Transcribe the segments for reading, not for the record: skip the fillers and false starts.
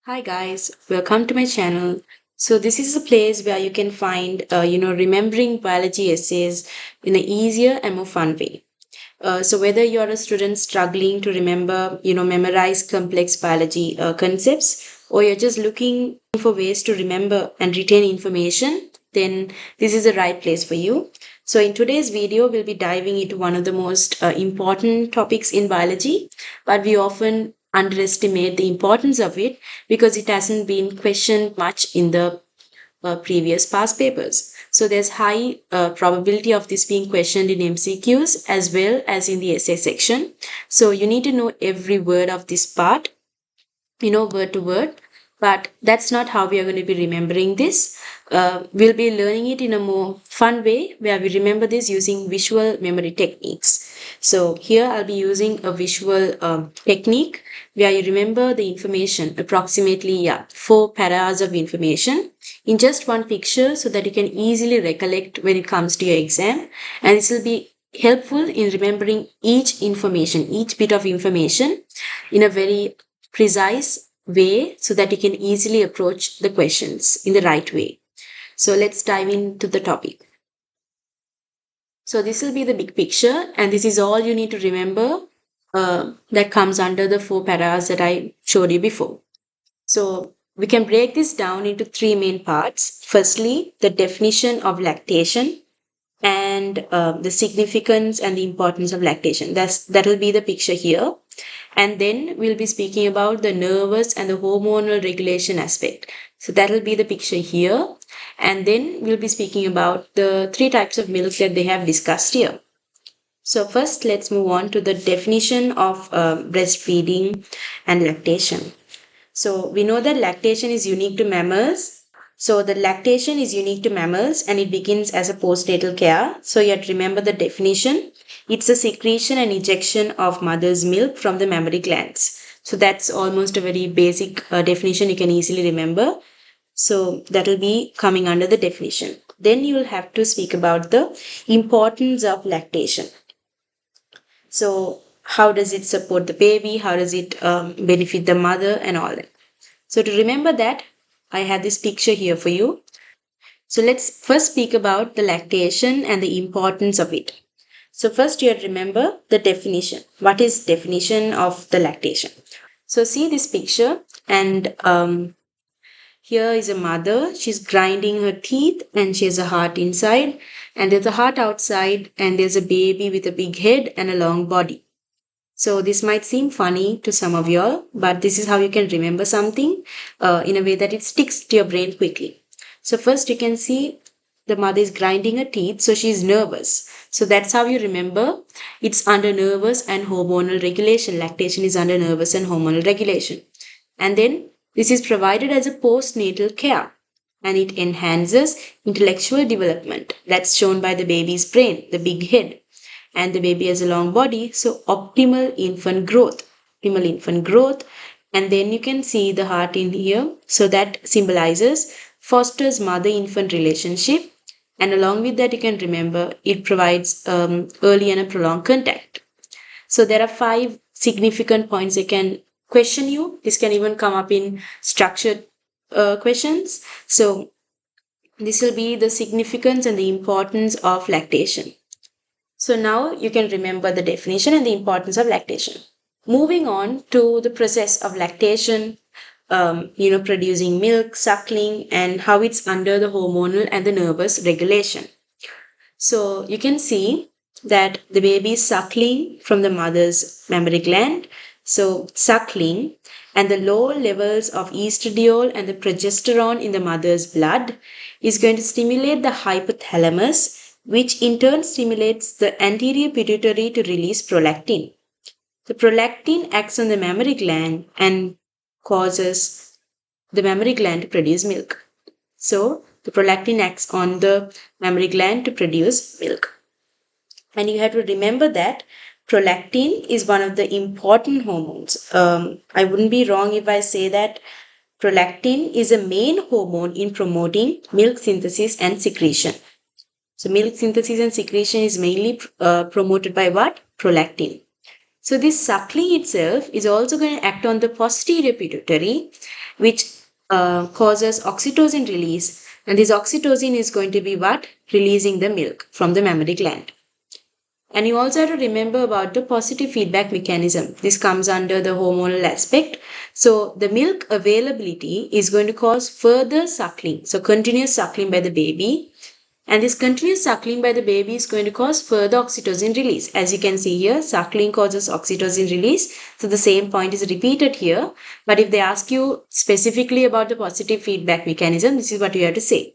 Hi guys, welcome to my channel. So this is a place where you can find, remembering biology essays in an easier and more fun way. So whether you're a student struggling to remember, memorize complex biology concepts, or you're just looking for ways to remember and retain information, then this is the right place for you. So in today's video, we'll be diving into one of the most important topics in biology, but we often underestimate the importance of it because it hasn't been questioned much in the previous past papers. So there's high probability of this being questioned in MCQs as well as in the essay section. So you need to know every word of this part, word to word. But that's not how we are going to be remembering this. We'll be learning it in a more fun way where we remember this using visual memory techniques. So here I'll be using a visual technique where you remember the information, approximately 4 paras of information in just one picture so that you can easily recollect when it comes to your exam. And this will be helpful in remembering each bit of information in a very precise way so that you can easily approach the questions in the right way. So let's dive into the topic. So this will be the big picture, and this is all you need to remember that comes under the 4 paras that I showed you before. So we can break this down into three main parts. Firstly, the definition of lactation and the significance and the importance of lactation. That will be the picture here. And then we'll be speaking about the nervous and the hormonal regulation aspect. So that will be the picture here. And then we'll be speaking about the three types of milk that they have discussed here. So first, let's move on to the definition of breastfeeding and lactation. So we know that lactation is unique to mammals. So the lactation is unique to mammals and it begins as a postnatal care. So you have to remember the definition. It's a secretion and ejection of mother's milk from the mammary glands. So that's almost a very basic definition you can easily remember. So that will be coming under the definition. Then you will have to speak about the importance of lactation. So how does it support the baby? How does it benefit the mother and all that? So to remember that, I have this picture here for you. So let's first speak about the lactation and the importance of it. So first you have to remember the definition. What is definition of the lactation? So see this picture and here is a mother. She's grinding her teeth and she has a heart inside and there's a heart outside and there's a baby with a big head and a long body. So this might seem funny to some of y'all, but this is how you can remember something in a way that it sticks to your brain quickly. So first you can see the mother is grinding her teeth, so she's nervous. So that's how you remember it's under nervous and hormonal regulation. Lactation is under nervous and hormonal regulation. And then this is provided as a postnatal care and it enhances intellectual development. That's shown by the baby's brain, the big head and the baby has a long body. So optimal infant growth, And then you can see the heart in here. So that symbolizes fosters mother-infant relationship. And along with that, you can remember it provides early and a prolonged contact. So there are 5 significant points that can question you. This can even come up in structured questions. So this will be the significance and the importance of lactation. So now you can remember the definition and the importance of lactation. Moving on to the process of lactation, producing milk, suckling, and how it's under the hormonal and the nervous regulation. So you can see that the baby is suckling from the mother's mammary gland. So suckling and the low levels of estradiol and the progesterone in the mother's blood is going to stimulate the hypothalamus, which in turn stimulates the anterior pituitary to release prolactin. The prolactin acts on the mammary gland and causes the mammary gland to produce milk. So the prolactin acts on the mammary gland to produce milk. And you have to remember that prolactin is one of the important hormones. I wouldn't be wrong if I say that prolactin is a main hormone in promoting milk synthesis and secretion. So milk synthesis and secretion is mainly promoted by what? Prolactin. So this suckling itself is also going to act on the posterior pituitary, which causes oxytocin release. And this oxytocin is going to be what? Releasing the milk from the mammary gland. And you also have to remember about the positive feedback mechanism. This comes under the hormonal aspect. So the milk availability is going to cause further suckling. So continuous suckling by the baby. And this continuous suckling by the baby is going to cause further oxytocin release. As you can see here, suckling causes oxytocin release. So the same point is repeated here. But if they ask you specifically about the positive feedback mechanism, this is what you have to say.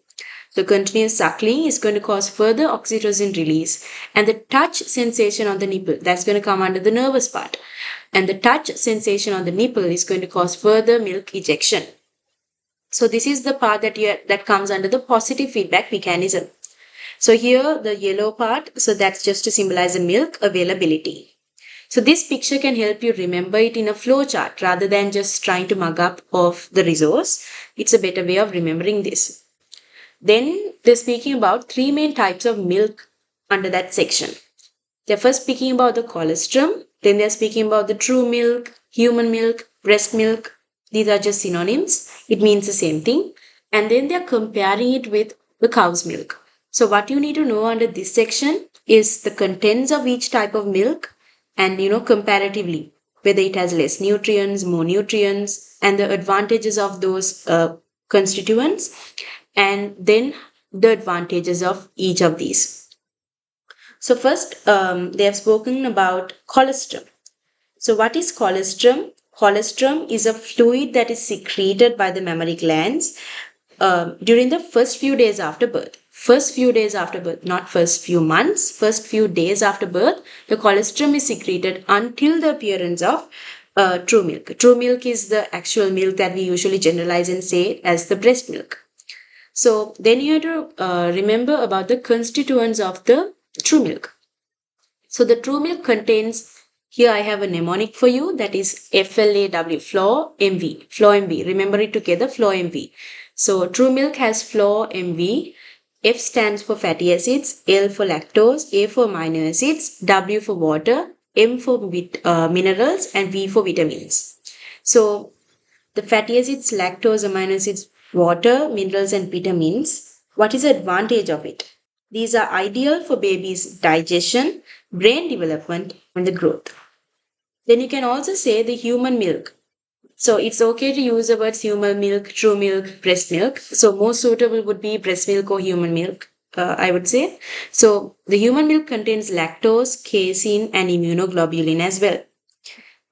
So continuous suckling is going to cause further oxytocin release, and the touch sensation on the nipple, that's going to come under the nervous part. And the touch sensation on the nipple is going to cause further milk ejection. So this is the part that comes under the positive feedback mechanism. So here the yellow part, so that's just to symbolize the milk availability. So this picture can help you remember it in a flow chart rather than just trying to mug up of the resource. It's a better way of remembering this. Then they're speaking about three main types of milk under that section. They're first speaking about the colostrum, then they're speaking about the true milk, human milk, breast milk. These are just synonyms. It means the same thing. And then they're comparing it with the cow's milk. So what you need to know under this section is the contents of each type of milk and comparatively whether it has less nutrients, more nutrients, and the advantages of those constituents, and then the advantages of each of these. So first, they have spoken about colostrum. So what is colostrum? Colostrum is a fluid that is secreted by the mammary glands during the first few days after birth. First few days after birth, not first few months, first few days after birth, the colostrum is secreted until the appearance of true milk. True milk is the actual milk that we usually generalize and say as the breast milk. So then you have to remember about the constituents of the true milk. So the true milk contains, here I have a mnemonic for you, that is FLAW, FLAW MV, FLAW MV. Remember it together, FLAW MV. So true milk has FLAW MV. F stands for fatty acids, L for lactose, A for amino acids, W for water, M for minerals, and V for vitamins. So the fatty acids, lactose, amino acids, water, minerals, and vitamins. What is the advantage of it? These are ideal for babies' digestion, brain development, and the growth. Then you can also say the human milk. So it's okay to use the words human milk, true milk, breast milk. So most suitable would be breast milk or human milk, I would say. So the human milk contains lactose, casein, and immunoglobulin as well.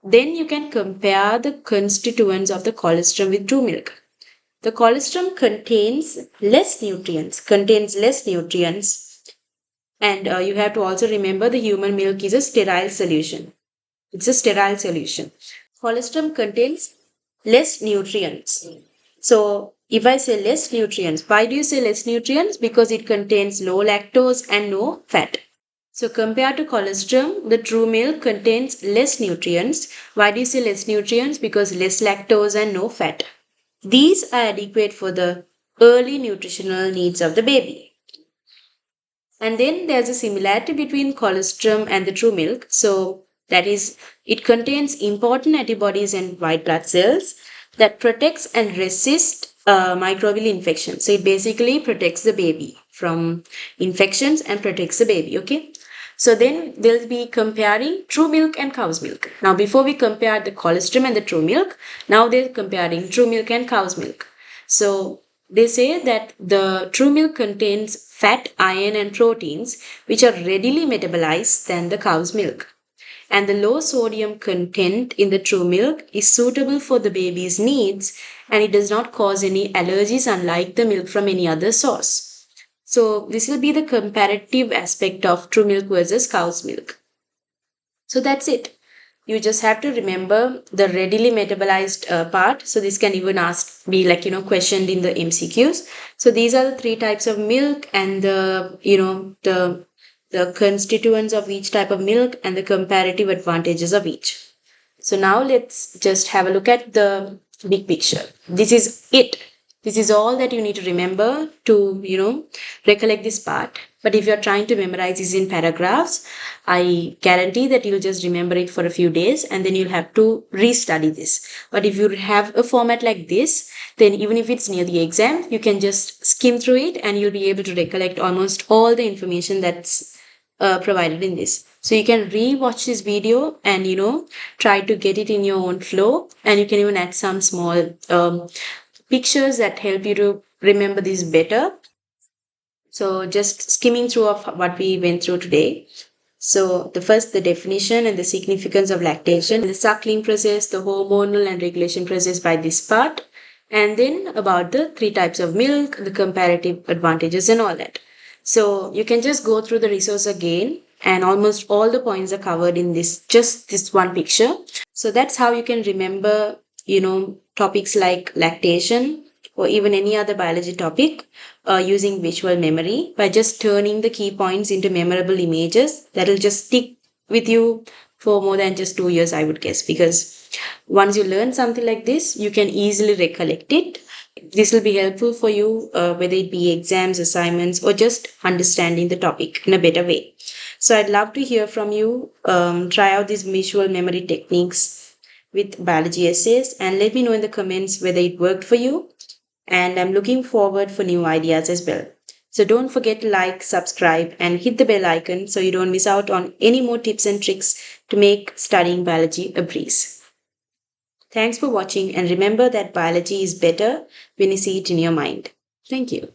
Then you can compare the constituents of the colostrum with true milk. The colostrum contains less nutrients, and you have to also remember the human milk is a sterile solution. It's a sterile solution. Colostrum contains less nutrients. So if I say less nutrients, why do you say less nutrients? Because it contains low lactose and no fat. So compared to colostrum, the true milk contains less nutrients. Why do you say less nutrients? Because less lactose and no fat. These are adequate for the early nutritional needs of the baby. And then there's a similarity between colostrum and the true milk. So that is, it contains important antibodies and white blood cells that protects and resist microbial infections. So it basically protects the baby from infections and protects the baby. Okay. So then they'll be comparing true milk and cow's milk. Now before we compare the colostrum and the true milk, now they're comparing true milk and cow's milk. So they say that the true milk contains fat, iron, and proteins which are readily metabolized than the cow's milk. And the low sodium content in the true milk is suitable for the baby's needs, and it does not cause any allergies unlike the milk from any other source. So this will be the comparative aspect of true milk versus cow's milk. So that's it. You just have to remember the readily metabolized part. So this can even be questioned in the MCQs. So these are the three types of milk and the constituents of each type of milk and the comparative advantages of each. So now let's just have a look at the big picture. This is it. This is all that you need to remember to, recollect this part. But if you're trying to memorize this in paragraphs, I guarantee that you'll just remember it for a few days and then you'll have to restudy this. But if you have a format like this, then even if it's near the exam, you can just skim through it and you'll be able to recollect almost all the information that's provided in this. So you can re-watch this video and try to get it in your own flow, and you can even add some small pictures that help you to remember this better. So just skimming through of what we went through today. So the first, the definition and the significance of lactation, the suckling process, the hormonal and regulation process by this part, and then about the three types of milk, the comparative advantages and all that. So you can just go through the resource again, and almost all the points are covered in this one picture. So that's how you can remember, topics like lactation or even any other biology topic using visual memory by just turning the key points into memorable images that'll just stick with you for more than just 2 years, I would guess, because once you learn something like this, you can easily recollect it. This will be helpful for you, whether it be exams, assignments, or just understanding the topic in a better way. So I'd love to hear from you. Try out these visual memory techniques with biology essays and let me know in the comments whether it worked for you. And I'm looking forward for new ideas as well. So don't forget to like, subscribe, and hit the bell icon so you don't miss out on any more tips and tricks to make studying biology a breeze. Thanks for watching, and remember that biology is better when you see it in your mind. Thank you.